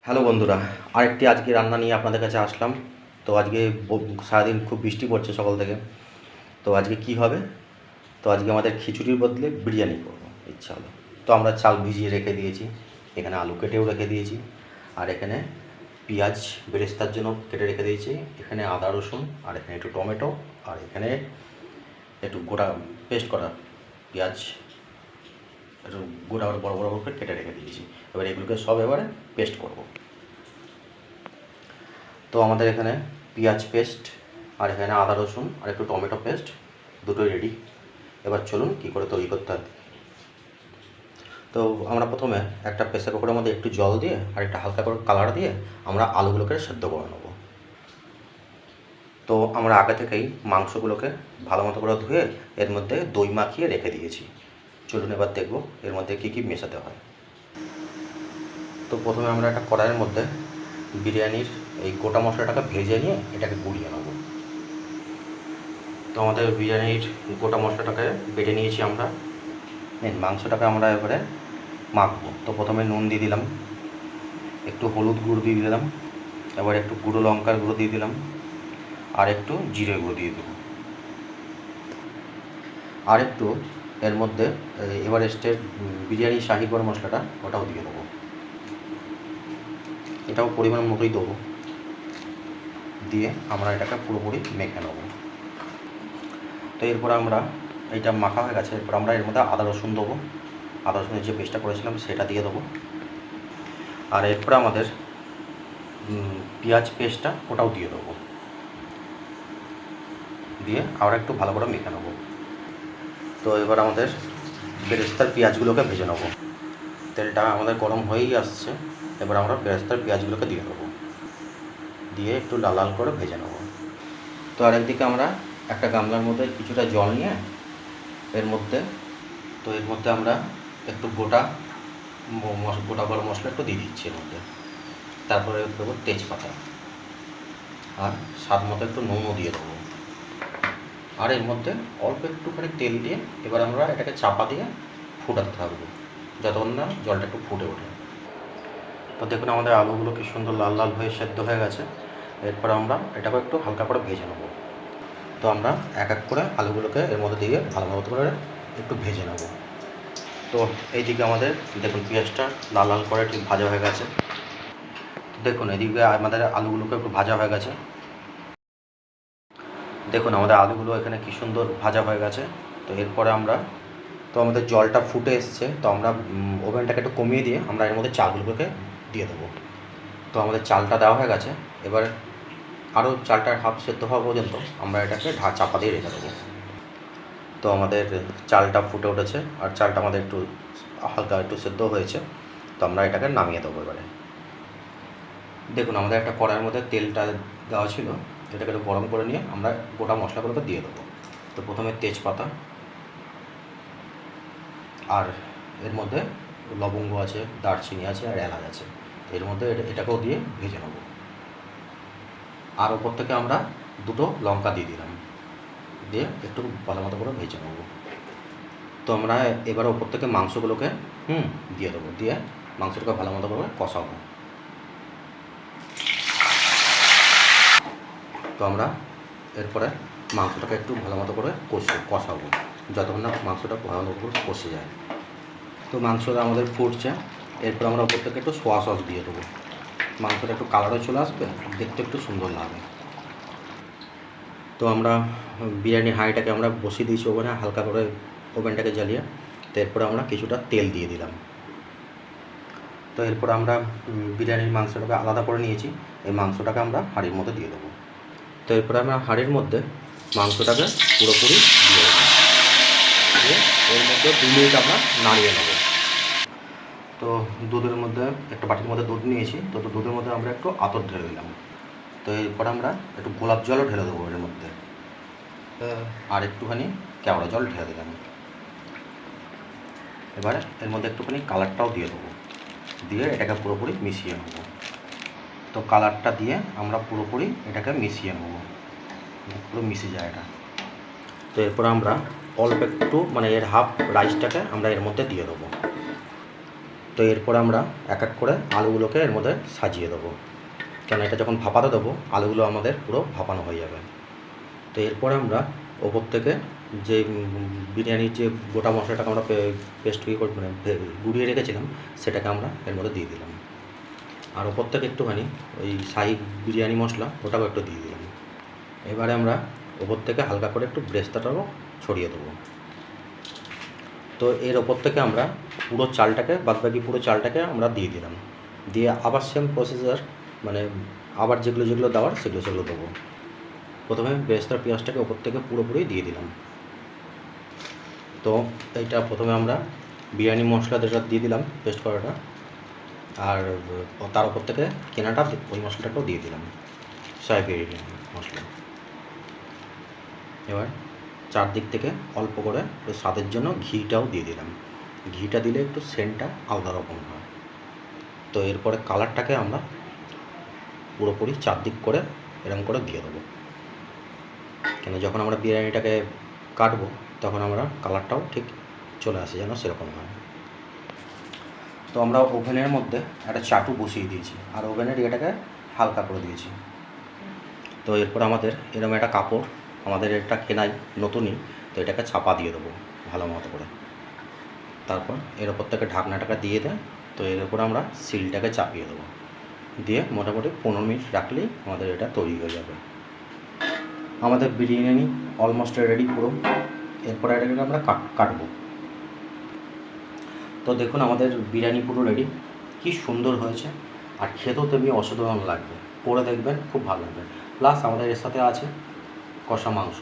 Hello বন্ধুরা, আরেকটি আজকে রান্না নিয়ে আপনাদের কাছে আসলাম। তো আজকে সারাদিন খুব বৃষ্টি পড়ছে সকাল থেকে। তো আজকে কি হবে? তো আজকে আমাদের খিচুড়ির বদলে বিরিয়ানি করবো ইচ্ছা হলো। তো আমরা চাল ভিজিয়ে রেখে দিয়েছি, এখানে আলু কেটেও রেখে দিয়েছি, আর এখানে পেঁয়াজ বেরেস্তার জন্য কেটে রেখে দিয়েছি, এখানে আদা রসুন, আর এখানে একটু টমেটো, আর এখানে একটু গোটা পেস্ট করা পেঁয়াজ একটু গোটা বড় বড় করে কেটে রেখে দিয়েছি। এবার এগুলোকে সব এবারে পেস্ট করব। তো আমাদের এখানে পেঁয়াজ পেস্ট, আর এখানে আদা রসুন, আর একটু টমেটো পেস্ট দুটোই রেডি। এবার চলুন কী করে তৈরি করতে হয়। তো আমরা প্রথমে একটা প্রেসার কুকারের মধ্যে একটু জল দিয়ে আর একটা হালকা করে কালার দিয়ে আমরা আলুগুলোকে সেদ্ধ করে নেব। তো আমরা আগে থেকেই মাংসগুলোকে ভালো মতো করে ধুয়ে এর মধ্যে দই মাখিয়ে রেখে দিয়েছি। চলুন এবার দেখব এর মধ্যে কী কী মেশাতে হয়। তো প্রথমে আমরা একটা কড়াইয়ের মধ্যে বিরিয়ানির এই গোটা মশলাটাকে ভেজে নিয়ে এটাকে গুঁড়িয়ে নেব। তো আমাদের বিরিয়ানির গোটা মশলাটাকে বেটে নিয়েছি আমরা। মাংসটাকে আমরা এবারে মাখবো। তো প্রথমে নুন দিয়ে দিলাম, একটু হলুদ গুঁড়ো দিয়ে দিলাম, এবার একটু গুঁড়ো লঙ্কার গুঁড়ো দিয়ে দিলাম, আর একটু জিরে গুঁড়ো দিয়ে দেবো, আর একটু এর মধ্যে এভারেস্টের বিরিয়ানি শাহি গরম মশলাটা ওটাও দিয়ে দেবো, এটাও পরিমাণ মতোই দেবো। দিয়ে আমরা এটাকে পুরোপুরি মেখে নেব। তো এরপর আমরা এটা মাখা হয়ে গেছে, এরপর আমরা এর মধ্যে আদা রসুন দেবো, আদা রসুনের যে পেস্টটা করেছিলাম সেটা দিয়ে দেবো, আর এরপরে আমাদের পেঁয়াজ পেস্টটা ওটাও দিয়ে দেবো, দিয়ে আবার একটু ভালো করে মেখে নেবো। তো এবার আমাদের বেরেস্তার পেঁয়াজগুলোকে ভেজে নেবো। তেলটা আমাদের গরম হয়েই আসছে, এবার আমরা বেরেস্তার পেঁয়াজগুলোকে দিয়ে দেবো, দিয়ে একটু লাল লাল করে ভেজে নেবো। তো আরেকদিকে আমরা একটা গামলার মধ্যে কিছুটা জল নিয়ে এর মধ্যে আমরা একটু গোটা গরম মশলা একটু দিয়ে দিচ্ছি এর মধ্যে, তারপরে দেবো তেজপাতা, আর স্বাদ মতো একটু নুনও দিয়ে দেবো, আর এর মধ্যে অল্প একটুখানি তেল দিয়ে এবার আমরা এটাকে চাপা দিয়ে ফুটাতে থাকবো যতক্ষণ না জলটা একটু ফুটে ওঠে। তো দেখুন আমাদের আলুগুলো কি সুন্দর লাল লাল হয়ে সেদ্ধ হয়ে গেছে। এরপর আমরা এটাকে একটু হালকা করে ভেজে নেবো। তো আমরা এক এক করে আলুগুলোকে এর মধ্যে দিয়ে ভালো মতো করে একটু ভেজে নেব। তো এইদিকে আমাদের দেখুন পেঁয়াজটা লাল লাল করে ঠিক ভাজা হয়ে গেছে। দেখুন এদিকে আমাদের আলুগুলোকে একটু ভাজা হয়ে গেছে। দেখুন আমাদের আলুগুলো এখানে কি সুন্দর ভাজা হয়ে গেছে। তো এরপরে আমাদের জলটা ফুটে এসছে, তো আমরা ওভেনটাকে একটু কমিয়ে দিয়ে আমরা এর মধ্যে চালগুলোকে দিয়ে দেবো। তো আমাদের চালটা দেওয়া হয়ে গেছে, এবার আরও চালটা হাফ সেদ্ধ হওয়া পর্যন্ত আমরা এটাকে চাপা দিয়ে রেখে দেবো। তো আমাদের চালটা ফুটে উঠেছে, আর চালটা আমাদের একটু হালকা একটু সেদ্ধ হয়েছে। তো আমরা এটাকে নামিয়ে দেবো এবারে। দেখুন আমাদের একটা কড়াইয়ের মধ্যে তেলটা দেওয়া ছিল, এটাকে একটু গরম করে নিয়ে আমরা গোটা মশলাগুলোকে দিয়ে দেবো। তো প্রথমে তেজপাতা, আর এর মধ্যে লবঙ্গ আছে, দারচিনি আছে, আর এলাচ আছে, এর মধ্যে এটাকেও দিয়ে ভেজে নেব। আর ওপর থেকে আমরা দুটো লঙ্কা দিয়ে দিলাম, দিয়ে একটু ভালো মতো করে ভেজে নেব। তো আমরা এবার ওপর থেকে মাংসগুলোকে দিয়ে দেবো, দিয়ে মাংসটাকে ভালো মতো করে কষাবো। তো আমরা এরপরে মাংসটাকে একটু ভালো মতো করে কষাবো যতক্ষণ না মাংসটা ভালো করে কষে যায়। তো মাংসটা আমাদের ফুটছে, এরপর আমরা ওপর থেকে একটু সোয়া সস দিয়ে দেবো। মাংসটা একটু কালারও চলে আসবে, দেখতে একটু সুন্দর লাগবে। তো আমরা বিরিয়ানি হাঁড়িটাকে আমরা বসিয়ে দিয়েছি ওভেনে, হালকা করে ওভেনটাকে জ্বালিয়ে। তো এরপরে আমরা কিছুটা তেল দিয়ে দিলাম। তো এরপর আমরা বিরিয়ানির মাংসটাকে আলাদা করে নিয়েছি, এই মাংসটাকে আমরা হাঁড়ির মধ্যে দিয়ে দেবো। তো এরপরে আমরা হাঁড়ির মধ্যে মাংসটাকে পুরোপুরি দিয়ে দেবো, দিয়ে এর মধ্যে 2 মিনিট আমরা নাড়িয়ে নেব। তো দুধের মধ্যে একটা বাটির মধ্যে দুধ নিয়েছি, তো দুধের মধ্যে আমরা একটু আতর ঢেলে দিলাম। তো এরপর আমরা একটু গোলাপ জলও ঢেলে দেবো এর মধ্যে, আর একটুখানি কেওড়া জল ঢেলে দিলাম। এবারে এর মধ্যে একটুখানি কালারটাও দিয়ে দেবো, দিয়ে এটাকে পুরোপুরি মিশিয়ে নেব। তো কালারটা দিয়ে আমরা পুরোপুরি এটাকে মিশিয়ে নেব, পুরো মিশে যায় এটা। তো এরপর আমরা অল্প একটু এর হাফ রাইসটাকে আমরা এর মধ্যে দিয়ে দেবো, তো এরপর আমরা এক এক করে আলুগুলোকে এর মধ্যে সাজিয়ে দেবো, কেন এটা যখন ভাপাতে দেবো আলুগুলো আমাদের পুরো ভাপানো হয়ে যাবে। তো এরপরে আমরা ওপর থেকে যে বিরিয়ানির যে গোটা মশলাটাকে আমরা পেস্ট করে মানে গুঁড়িয়ে রেখেছিলাম সেটাকে আমরা এর মধ্যে দিয়ে দিলাম। আর ওপর থেকে একটুখানি ওই শাহি বিরিয়ানি মশলা ওটাও একটু দিয়ে দিলাম। এবারে আমরা ওপর থেকে হালকা করে একটু ব্রেস্তাটাও ছড়িয়ে দেবো। তো এর ওপর থেকে আমরা পুরো চালটাকে বাদবাকি পুরো চালটাকে আমরা দিয়ে দিলাম, দিয়ে আবার সেম প্রসেসার মানে আবার যেগুলো যেগুলো দেওয়ার সেগুলো দেবো। প্রথমে বেরেস্তার পেঁয়াজটাকে ওপর থেকে পুরোপুরি দিয়ে দিলাম। তো এইটা প্রথমে আমরা বিরিয়ানি মশলা যেটা দিয়ে দিলাম পেস্ট করাটা, আর তার উপর থেকে কেনাটা ওই মশলাটাকেও দিয়ে দিলাম, শাহি বিরিয়ানি মশলা। এবার চারদিক থেকে অল্প করে স্বাদের জন্য ঘিটাও দিয়ে দিলাম। ঘিটা দিলে একটু সেন্টটা আলাদা রকম হয়। তো এরপরে কালারটাকে আমরা পুরোপুরি চারদিক করে এরকম করে দিয়ে দেবো, কেন যখন আমরা বিরিয়ানিটাকে কাটবো তখন আমরা কালারটাও ঠিক চলে আসে যেন সেরকম হয়। তো আমরা ওভেনের মধ্যে একটা চাটু বসিয়ে দিয়েছি আর ওভেনের ইয়েটাকে হালকা করে দিয়েছি। তো এরপর আমাদের এরকম একটা কাপড়, আমাদের এটা কেনাই নতুনই, তো এটাকে চাপা দিয়ে দেবো ভালো মতো করে। তারপর এর ওপর থেকে ঢাকনাটাকে দিয়ে দেয়। তো এর ওপর আমরা সিলটাকে চাপিয়ে দেবো, দিয়ে মোটামুটি 15 মিনিট রাখলেই আমাদের এটা তৈরি হয়ে যাবে। আমাদের বিরিয়ানি অলমোস্ট রেডি পুরো। এরপর এটাকে আমরা কাটবো। তো দেখুন আমাদের বিরিয়ানি পুরো রেডি, কি সুন্দর হয়েছে আর খেতেও তেমনি অসাধারণ লাগবে। করে দেখবেন, খুব ভালো লাগবে। প্লাস আমাদের এর সাথে আছে কষা মাংস।